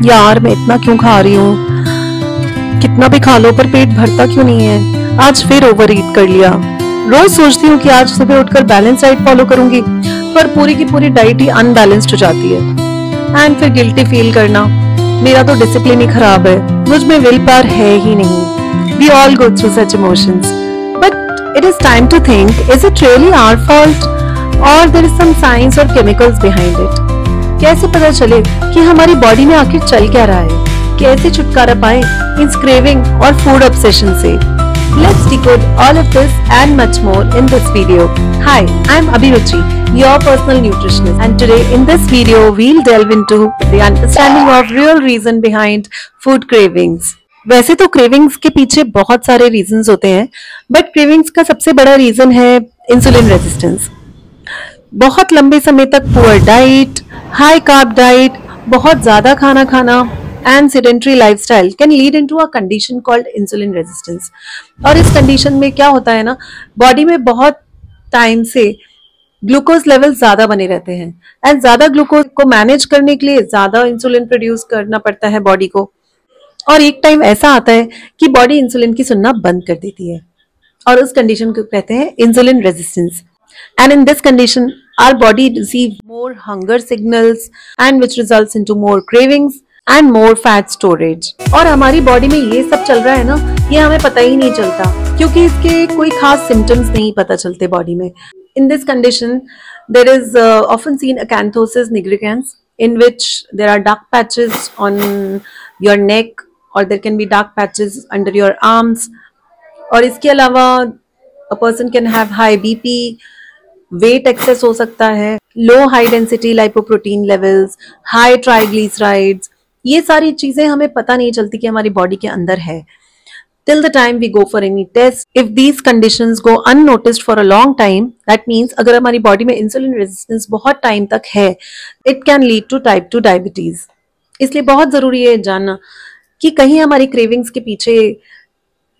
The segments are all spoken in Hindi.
यार मैं इतना क्यों खा रही हूँ, कितना भी खा लो पर पेट भरता क्यों नहीं है। आज फिर ओवर ईट कर लिया। रोज सोचती हूँ कि आज सुबह उठकर बैलेंस डाइट फॉलो करूंगी, पर पूरी की पूरी डाइट ही अनबैलेंस्ड हो जाती है। एंड फिर गिल्टी फील करना, मेरा तो डिसिप्लिन ही खराब है, मुझ में विल पावर है ही नहीं। We all go through such emotions, but it is time to think, is it really our fault और देयर इज सम साइंस और केमिकल्स बिहाइंड इट। कैसे पता चले कि हमारी बॉडी में आखिर चल क्या रहा है, कैसे छुटकारा पाए इन क्रेविंग और फूड ऑब्सेशन से। Let's decode all of this and much more in this video. Hi, I'm Abhiruchi, your personal nutritionist, and today in this video we'll delve into the understanding of real reason behind food cravings. वैसे तो क्रेविंग्स के पीछे बहुत सारे रीजंस होते हैं, बट क्रेविंग्स का सबसे बड़ा रीजन है इंसुलिन रेजिस्टेंस। बहुत लंबे समय तक poor diet, high carb diet, बहुत ज्यादा खाना खाना and sedentary lifestyle can lead into a condition called insulin resistance. और इस कंडीशन में क्या होता है ना, बॉडी में बहुत टाइम से ग्लूकोज लेवल ज्यादा बने रहते हैं एंड ज्यादा ग्लूकोज को मैनेज करने के लिए ज्यादा इंसुलिन प्रोड्यूस करना पड़ता है बॉडी को। और एक टाइम ऐसा आता है कि बॉडी इंसुलिन की सुनना बंद कर देती है और उस कंडीशन को कहते हैं insulin resistance. And in this condition, our body receives more hunger signals and which results into more cravings and more fat storage. और हमारी बॉडी में ये सब चल रहा है ना, ये हमें पता ही नहीं चलता क्योंकि इसके कोई खास सिम्टम्स नहीं पता चलते बॉडी में। In this condition, there is often seen acanthosis nigricans in which there are dark patches on your neck or there can be dark patches under your arms. और इसके अलावा a person can have high BP, weight excess हो सकता है, low high density lipoprotein levels, high triglycerides, ये सारी चीजें हमें पता नहीं चलती कि हमारी बॉडी के अंदर है till the time we go for any test. If these conditions go unnoticed for a long time, that means अगर हमारी बॉडी में इंसुलिन रेजिस्टेंस बहुत टाइम तक है, it can lead to type 2 diabetes. इसलिए बहुत जरूरी है जानना कि कहीं हमारी क्रेविंग्स के पीछे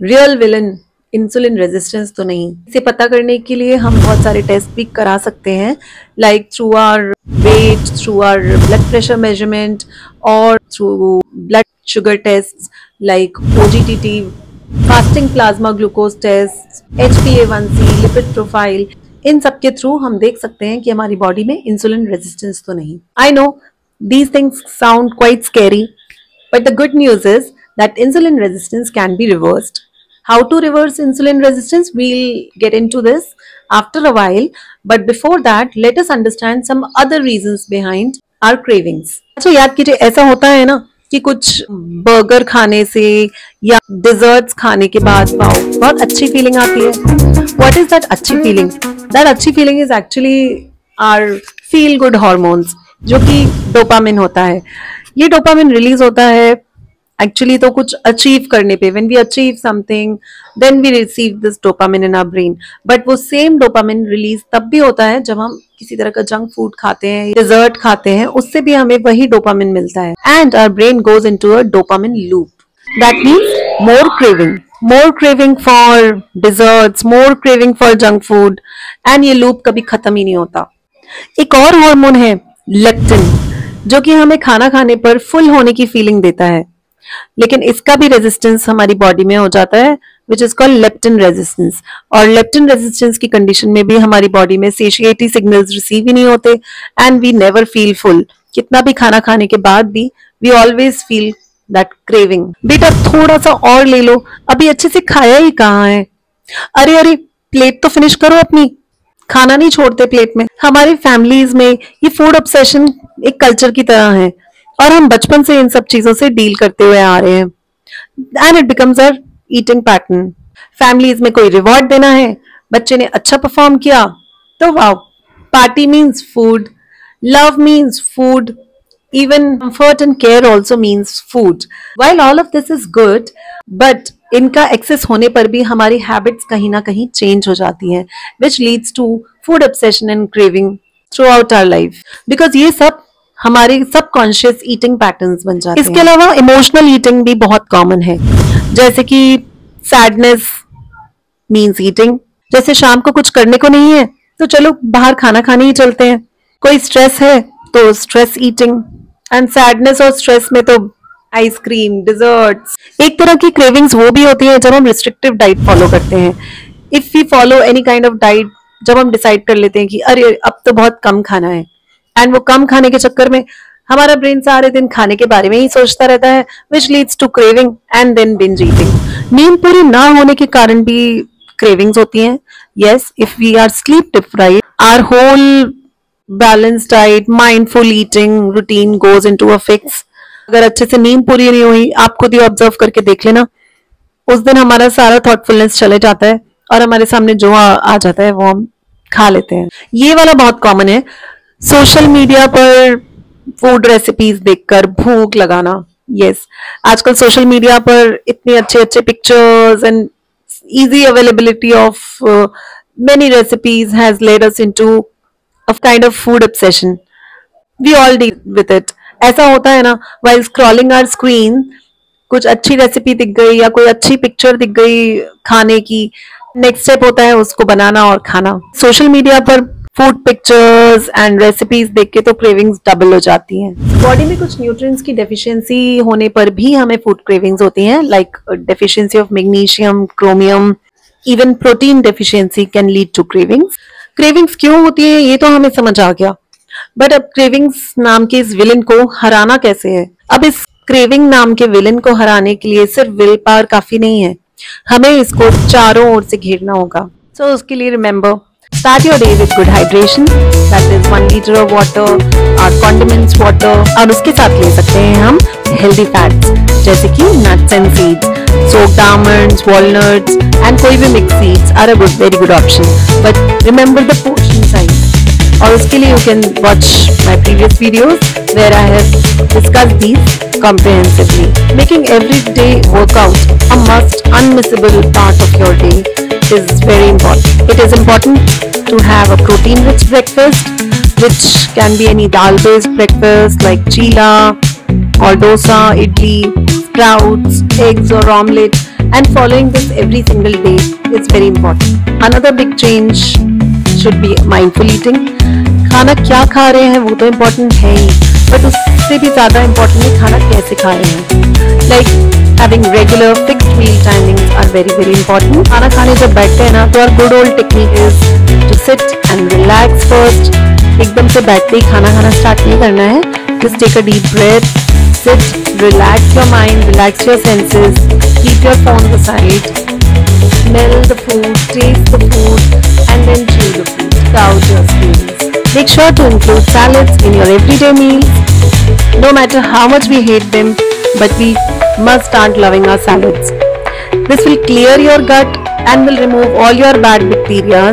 रियल विलन इंसुलिन रेजिस्टेंस तो नहीं। इसे पता करने के लिए हम बहुत सारे टेस्ट भी करा सकते हैं, like through our weight, through our blood pressure measurement और through blood sugar test like OGTT, fasting plasma glucose test, HbA1c, lipid profile. इन सब के थ्रू हम देख सकते हैं कि हमारी बॉडी में इंसुलिन रेजिस्टेंस तो नहीं। I know these things sound quite scary, but the good news is that insulin resistance can be reversed. How to reverse insulin resistance? We'll get into this after a while. But before that, let us understand some other reasons behind our cravings. अच्छा याद कीजिए, ऐसा होता है ना कि कुछ बर्गर खाने से या डिजर्ट्स खाने के बाद वाओ बहुत अच्छी फीलिंग आती है. What is that अच्छी फीलिंग? That अच्छी feeling is actually our feel good hormones, जो कि डोपामिन होता है. ये डोपामिन रिलीज होता है एक्चुअली तो कुछ अचीव करने पे, when we achieve something then we receive this dopamine in our brain. But वो सेम डोपामिन रिलीज तब भी होता है जब हम किसी तरह का जंक फूड खाते हैं, डिजर्ट खाते हैं, उससे भी हमें वही डोपामिन मिलता है and our brain goes into a dopamine loop. That means more craving for desserts, more craving for junk food, and ये लूप कभी खत्म ही नहीं होता. एक और हार्मोन है लेप्टिन, जो कि हमें खाना खाने पर फुल होने की फीलिंग देता है, लेकिन इसका भी रेजिस्टेंस हमारी बॉडी में हो जाता है which is called leptin resistance. और लेप्टिन रेजिस्टेंस की कंडीशन में भी हमारी बॉडी में सेशिएटी सिग्नल्स रिसीव ही नहीं होते and we never feel full. कितना भी खाना खाने के बाद भी we always feel that craving. बेटा थोड़ा सा और ले लो, अभी अच्छे से खाया ही कहाँ है, अरे अरे प्लेट तो फिनिश करो अपनी. खाना नहीं छोड़ते प्लेट में. हमारी फैमिलीज में ये फूड ऑब्सेशन एक कल्चर की तरह है और हम बचपन से इन सब चीजों से डील करते हुए आ रहे हैं and it becomes our eating pattern. Families में कोई रिवॉर्ड देना है, बच्चे ने अच्छा परफॉर्म किया तो wow, party means food, love means food, even comfort and care also means food. While all of this is good, but इनका एक्सेस होने पर भी हमारी हैबिट्स कहीं ना कहीं चेंज हो जाती हैं which leads to food obsession and craving throughout our life, because ये सब हमारे सबकॉन्शियस ईटिंग पैटर्न्स बन जाते हैं. इसके अलावा इमोशनल ईटिंग भी बहुत कॉमन है, जैसे कि सैडनेस मीन्स ईटिंग. जैसे शाम को कुछ करने को नहीं है तो चलो बाहर खाना खाने ही चलते हैं. कोई स्ट्रेस है तो स्ट्रेस ईटिंग. एंड सैडनेस और स्ट्रेस में तो आइसक्रीम, डिजर्ट्स। एक तरह की क्रेविंग्स वो भी होती है जब हम रिस्ट्रिक्टिव डाइट फॉलो करते हैं। If we follow any kind of diet, जब हम डिसाइड कर लेते हैं कि अरे अब तो बहुत कम खाना है, एंड वो कम खाने के चक्कर में हमारा ब्रेन सारे दिन खाने के बारे में ही सोचता रहता है, which leads to craving and then binge eating. नींद पूरी ना होने के कारण भी क्रेविंग्स होती हैं। Yes, if we are sleep deprived, our whole balance diet, mindful eating routine goes into a fix. अगर अच्छे से नींद पूरी नहीं हुई, आप खुद ही ऑब्जर्व करके देख लेना, उस दिन हमारा सारा थॉटफुलनेस चले जाता है और हमारे सामने जो आ जाता है वो हम खा लेते हैं। ये वाला बहुत कॉमन है, सोशल मीडिया पर फूड रेसिपीज देखकर भूख लगाना। यस, आजकल सोशल मीडिया पर इतने अच्छे अच्छे pictures and easy availability of many recipes has led us into a kind of food obsession. We all deal with it. ऐसा होता है ना, while scrolling our screen, कुछ अच्छी रेसिपी दिख गई या कोई अच्छी पिक्चर दिख गई खाने की, नेक्स्ट स्टेप होता है उसको बनाना और खाना। सोशल मीडिया पर फूड पिक्चर्स एंड रेसिपीज देख के तो क्रेविंग्स डबल हो जाती हैं। बॉडी में कुछ न्यूट्रिएंट्स की डेफिशिएंसी होने पर भी हमें फूड क्रेविंग्स होती हैं, like deficiency of magnesium, chromium, even protein deficiency can lead to cravings. Cravings क्यों होती है ये तो हमें समझ आ गया, बट अब क्रेविंग्स नाम के इस विलन को हराना कैसे है? अब इस क्रेविंग नाम के विलन को हराने के लिए सिर्फ विल पावर काफी नहीं है, हमें इसको चारों ओर से घेरना होगा। सो उसके लिए remember, start your day with good hydration, that is 1 liter of water or condiments water, और उसके साथ ले सकते हैं हम healthy fats जैसे कि nuts and seeds, soaked almonds, walnuts and कोई भी mixed seeds are a very good option, but remember the portion size। और उसके लिए you can watch my previous videos where I have discussed these comprehensively. Making everyday workout a must, unmissable part of your day is very important. It is important to have a protein-rich breakfast, which can be any dal-based breakfast like chila or dosa, idli, sprouts, eggs or omelette, and following this every single day is very important. Another big change should be mindful eating. खाना क्या खा रहे हैं वो तो इम्पोर्टेंट है ही, बट उससे भी ज्यादा इम्पोर्टेंट है खाना कैसे खा रहे हैं। Like having regular fixed meal timings are very important. खाना खाने जब बैठते हैं ना तो our good old technique is to sit and relax first. एकदम से बैठते ही खाना खाना स्टार्ट नहीं करना है, just take a deep breath, sit, relax your mind, relax your senses, keep your phones aside, smell the food, taste the food and then chew the food without your feelings. Make sure to include salads in your everyday meals. No matter how much we hate them, but we must start loving our salads. This will clear your gut and will remove all your bad bacteria.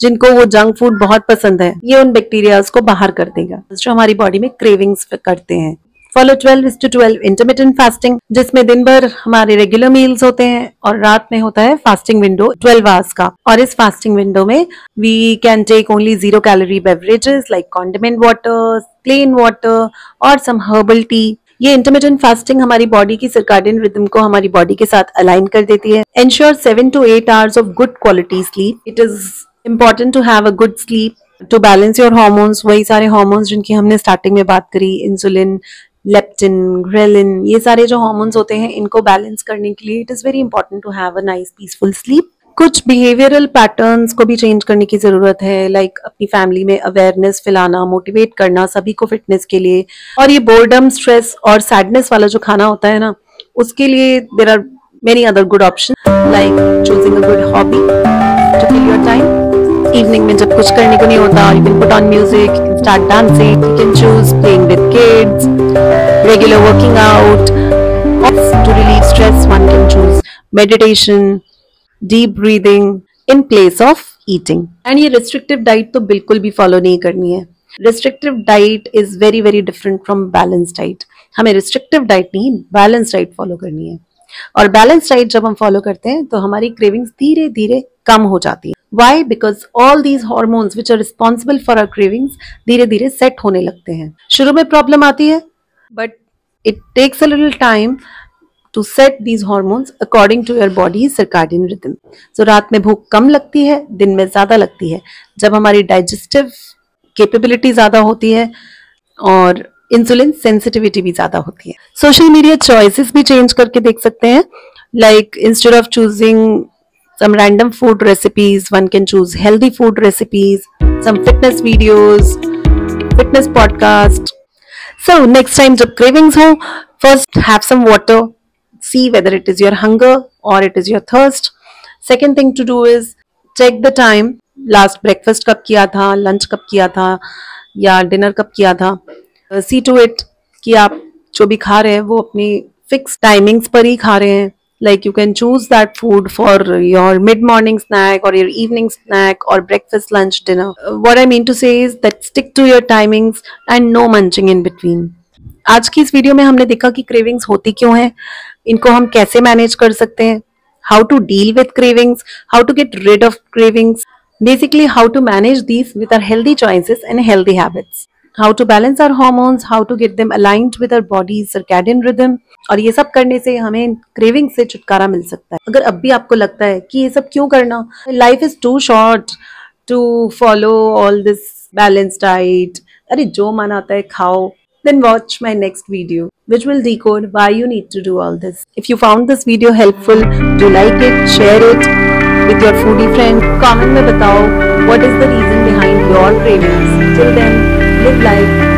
जिनको वो जंक फूड बहुत पसंद है, ये उन बैक्टीरिया को बाहर कर देगा जो हमारी बॉडी में क्रेविंग्स करते हैं। फॉलो 12:12 इंटरमिटेंट फास्टिंग, जिसमें दिन भर हमारे रेगुलर मील्स होते हैं और रात में होता है फास्टिंग विंडो 12 आवर्स का। और इस फास्टिंग विंडो में we can take only 0 calorie beverages like condiment water, plain water और सम हर्बल टी। ये इंटरमिटेंट फास्टिंग हमारी बॉडी की सर्काडियन रिदम को हमारी बॉडी के साथ अलाइन कर देती है। Ensure 7 to 8 hours of good quality sleep. It is important to have a good sleep to balance your hormones. वही सारे हार्मोन्स जिनकी हमने स्टार्टिंग में बात करी, इंसुलिन, लेप्टिन, ग्रेलिन, ये सारे जो हार्मोन्स होते हैं इनको बैलेंस करने के लिए it is very important to have a nice peaceful sleep. कुछ बिहेवियरल पैटर्न्स को भी चेंज करने की जरूरत है, लाइक अपनी फैमिली में अवेयरनेस फैलाना, मोटिवेट करना सभी को फिटनेस के लिए। और ये बोर्डम, स्ट्रेस और सैडनेस वाला जो खाना होता है ना, उसके लिए there are many other good option like choosing a good hobby to fill your time. Evening में जब कुछ करने को नहीं होता, you can put on music, you can start dancing, you can choose playing with kids, regular working out. To relieve stress, one can choose meditation, deep breathing in place of eating. And ये restrictive diet तो बिल्कुल भी follow नहीं करनी है। Restrictive diet is very different from balanced diet. हमें restrictive diet नहीं, balanced diet follow करनी है। और balanced diet जब हम follow करते हैं तो हमारी cravings धीरे धीरे कम हो जाती है। Why? Because all these hormones which are responsible for our cravings धीरे धीरे सेट होने लगते हैं। शुरू में प्रॉब्लम आती है, but it takes a little time to set these hormones according to your body's circadian rhythm. So रात में भूख कम लगती है, दिन में ज्यादा लगती है। जब हमारी digestive capability ज्यादा होती है और इंसुलिन सेंसिटिविटी भी ज्यादा होती है। सोशल मीडिया चॉइसेस भी चेंज करके देख सकते हैं, like instead of choosing some random food recipes, one can choose healthy food recipes, some fitness videos, fitness podcast. So next time जब cravings हो, first have some water, see whether it is your hunger or it is your thirst. Second thing to do is check the time, last breakfast कब किया था, lunch कब किया था या dinner कब किया था. See to it कि आप जो भी खा रहे हैं वो अपनी fixed timings पर ही खा रहे हैं. Like you can choose that food for your mid-morning snack or your evening snack or breakfast, lunch, dinner. What I mean to say is that stick to your timings and no munching in between. आज की इस वीडियो में हमने देखा कि क्रेविंग्स होती क्यों हैं, इनको हम कैसे मैनेज कर सकते हैं, how to deal with cravings, how to get rid of cravings, basically how to manage these with our healthy choices and healthy habits. How to balance our hormones, how to get them aligned with our body's circadian rhythm. और ये सब करने से हमें क्रेविंग से छुटकारा मिल सकता है। अगर अब भी आपको लगता है कि ये सब क्यों करना, life is too short to follow all this balance diet, अरे जो मन आता है खाओ, then watch my next video which will decode why you need to do all this. If you found this video helpful, do like it, share it with your foodie friend, comment में बताओ what is the reason behind your cravings. Till then, live life